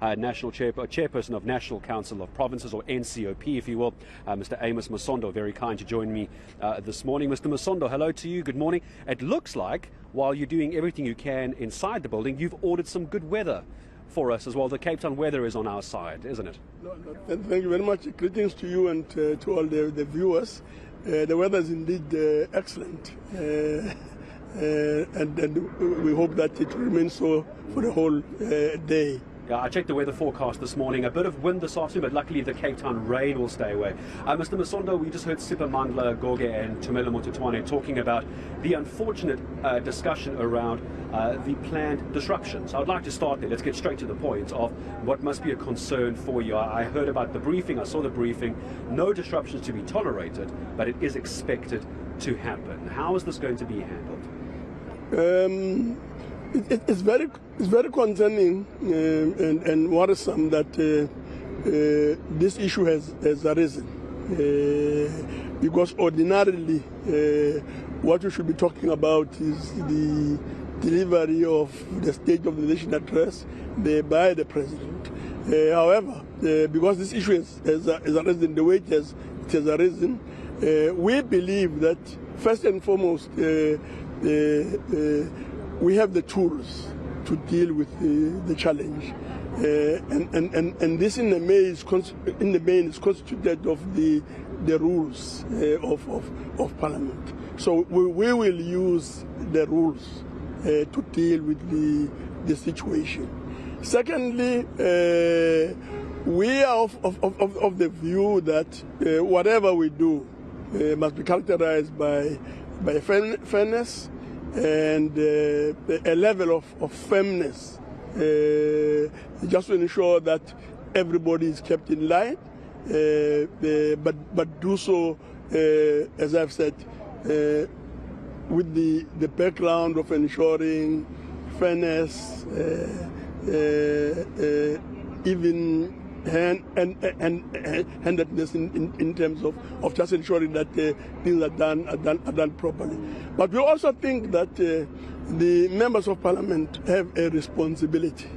Chairperson of National Council of Provinces, or NCOP, if you will, Mr. Amos Masondo, very kind to join me this morning. Mr. Masondo, hello to you. Good morning. It looks like while you're doing everything you can inside the building, you've ordered some good weather for us as well. The Cape Town weather is on our side, isn't it? Thank you very much. Greetings to you and to all the viewers. The weather is indeed excellent, and we hope that it remains so for the whole day. Yeah, I checked the weather forecast this morning. A bit of wind this afternoon, but luckily the Cape Town rain will stay away. Mr. Masondo, we just heard Sipamandla Goge and Tumelo Motutwane talking about the unfortunate discussion around the planned disruptions. I would like to start there. Let's get straight to the point of what must be a concern for you. I heard about the briefing. I saw the briefing. No disruptions to be tolerated, but it is expected to happen. How is this going to be handled? It's very concerning and worrisome that this issue has arisen, because ordinarily what we should be talking about is the delivery of the State of the Nation address by the President. However, because this issue has arisen the way it has arisen, we believe that first and foremost we have the tools to deal with the challenge, and this in the main is constituted of the rules of Parliament. So we will use the rules to deal with the situation. Secondly, we are of the view that whatever we do must be characterized by fairness and a level of firmness, just to ensure that everybody is kept in line, but do so, as I've said, with the background of ensuring fairness, even handedness in terms of just ensuring that things are done properly. But we also think that the members of Parliament have a responsibility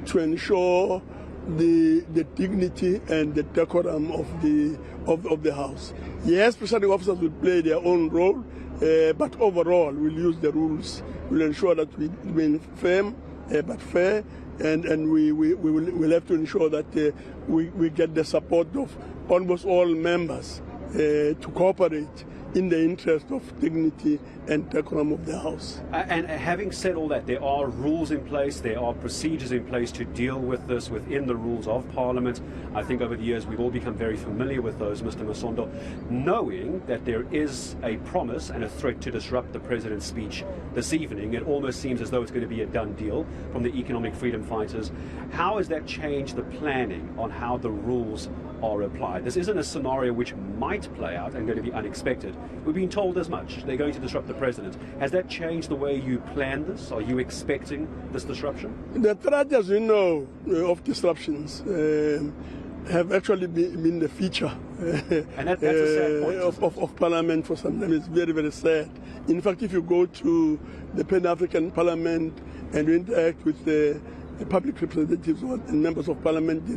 to ensure the dignity and the decorum of the House. Yes, presiding officers will play their own role, but overall we'll use the rules. We'll ensure that we remain firm but fair, and we'll have to ensure that we get the support of almost all members to cooperate in the interest of dignity and decorum of the House. And having said all that, there are rules in place, there are procedures in place to deal with this within the rules of Parliament. I think over the years we've all become very familiar with those, Mr. Masondo. Knowing that there is a promise and a threat to disrupt the President's speech this evening, it almost seems as though it's going to be a done deal from the economic freedom fighters. How has that changed the planning on how the rules are applied? This isn't a scenario which might play out and going to be unexpected. We've been told as much. They're going to disrupt the President. Has that changed the way you plan this? Are you expecting this disruption? The threat, as we know, of disruptions have actually been the feature and that's a sad point, of Parliament for some time. It's very, very sad. In fact, if you go to the Pan-African Parliament and you interact with the public representatives and members of Parliament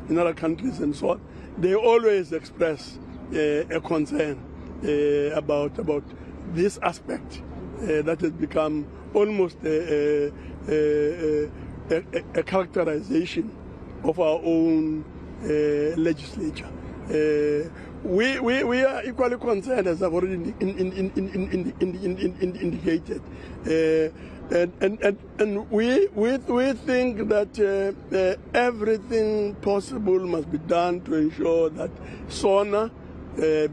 in other countries and so on, they always express a concern about this aspect that has become almost a characterization of our own legislature. We are equally concerned, as I've already indicated, and we think that everything possible must be done to ensure that SONA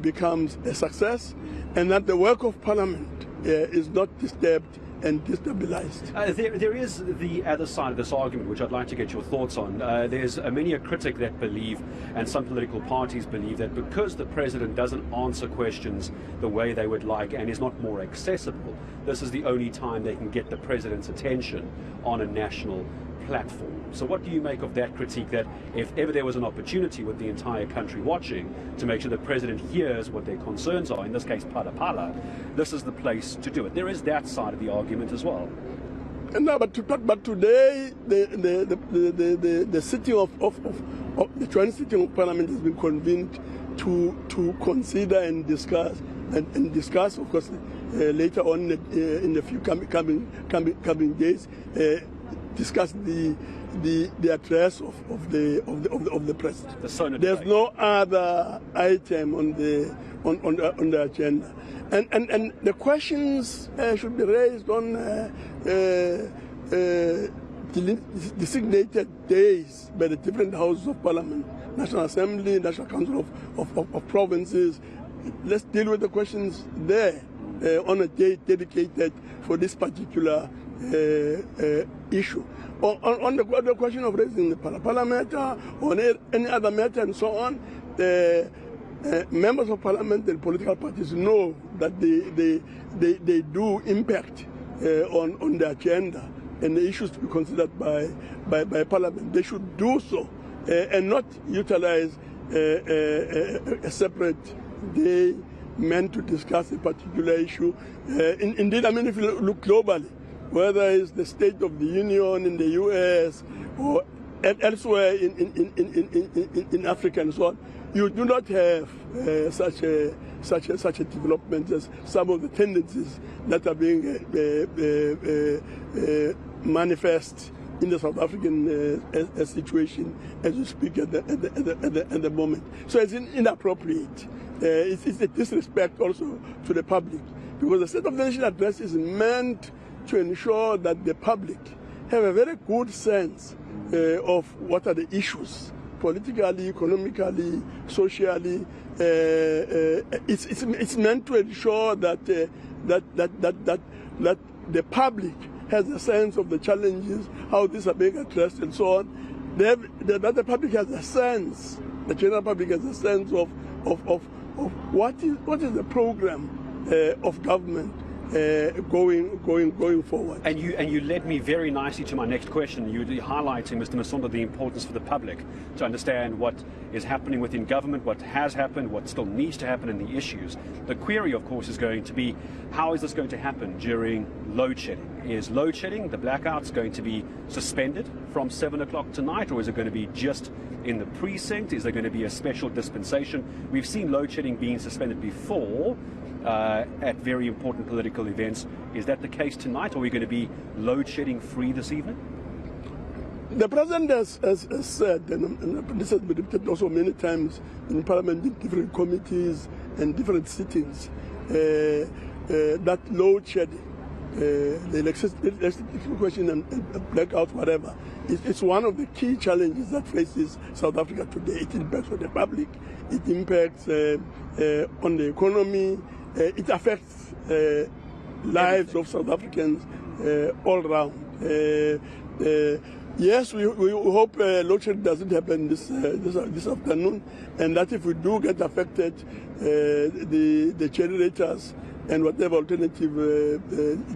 becomes a success, and that the work of Parliament is not disturbed and destabilized. There is the other side of this argument, which I'd like to get your thoughts on. There's many a critic that believe, and some political parties believe, that because the President doesn't answer questions the way they would like and is not more accessible, this is the only time they can get the President's attention on a national platform. So what do you make of that critique, that if ever there was an opportunity with the entire country watching to make sure the President hears what their concerns are, in this case Pala, this is the place to do it? There is that side of the argument as well. No, but today the sitting of the joint sitting of Parliament has been convened to consider and discuss of course later on in the few coming days, discuss the address of the president. The SONA There's debate. no other item on the agenda, and the questions should be raised on designated days by the different houses of parliament, National Assembly, National Council of Provinces. Let's deal with the questions there on a day dedicated for this particular issue. On the question of raising the parliament or any other matter and so on, members of parliament and political parties know that they do impact on the agenda and the issues to be considered by parliament. They should do so and not utilize a separate day meant to discuss a particular issue. Indeed, I mean, if you look globally, whether it's the State of the Union in the US or elsewhere in Africa and so on, you do not have such a development as some of the tendencies that are being manifest in the South African situation as we speak at the moment. So it's inappropriate. It's a disrespect also to the public, because the State of the Nation address is meant to ensure that the public have a very good sense of what are the issues, politically, economically, socially. It's meant to ensure that the public has a sense of the challenges, how these are being addressed, and so on. That the public has a sense, the general public has a sense of what is the program of government going forward. And you led me very nicely to my next question. You were highlighting, Mr. Masondo, the importance for the public to understand what is happening within government, what has happened, what still needs to happen, and the issues. The query, of course, is going to be, how is this going to happen during load shedding? Is load shedding, the blackouts, going to be suspended from 7 o'clock tonight, or is it going to be just in the precinct? Is there going to be a special dispensation? We've seen load shedding being suspended before at very important political events. Is that the case tonight, or are we going to be load shedding free this evening? The President has said, and this has been repeated also many times in Parliament, in different committees and different sittings, that load shedding, the electricity question and blackout, whatever, it's one of the key challenges that faces South Africa today. It impacts on the public, it impacts on the economy, it affects lives of South Africans all around. Yes, we hope load shedding doesn't happen this afternoon, and that if we do get affected, the generators and whatever alternative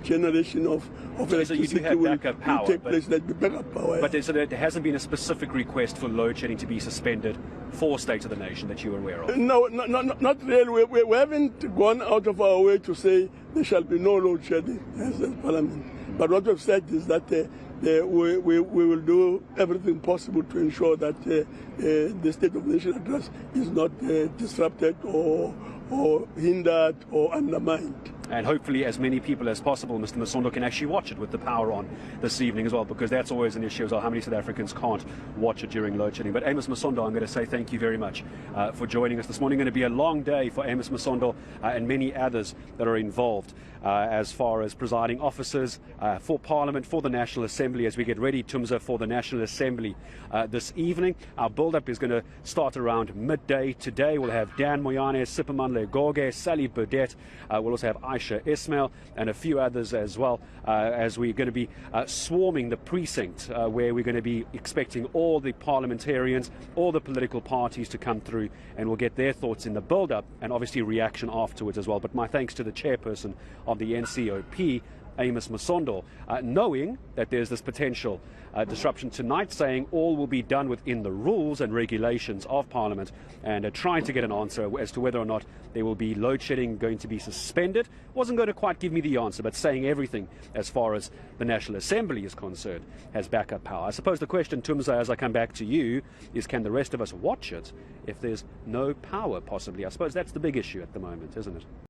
generation of electricity will take place. That backup power. But there hasn't been a specific request for load shedding to be suspended for State of the Nation that you are aware of? No, not really. We haven't gone out of our way to say there shall be no load shedding as a Parliament. But what we've said is that we will do everything possible to ensure that the State of the Nation address is not disrupted or hindered or undermined. And hopefully as many people as possible, Mr. Masondo, can actually watch it with the power on this evening as well, because that's always an issue as well, how many South Africans can't watch it during load shedding. But Amos Masondo, I'm going to say thank you very much for joining us this morning. Going to be a long day for Amos Masondo and many others that are involved as far as presiding officers for Parliament, for the National Assembly, as we get ready, Tumza, for the National Assembly this evening. Our build-up is going to start around midday today. We'll have Dan Moyane, Siphamandla Goge, Sally Burdett. We'll also have Aisha Ismail and a few others as well, as we're going to be swarming the precinct where we're going to be expecting all the parliamentarians, all the political parties to come through, and we'll get their thoughts in the build-up and obviously reaction afterwards as well. But my thanks to the chairperson of the NCOP, Amos Masondo, knowing that there's this potential disruption tonight, saying all will be done within the rules and regulations of Parliament, and trying to get an answer as to whether or not there will be load shedding going to be suspended. Wasn't going to quite give me the answer, but saying everything as far as the National Assembly is concerned has backup power. I suppose the question, Tumza, as I come back to you, is can the rest of us watch it if there's no power, possibly? I suppose that's the big issue at the moment, isn't it?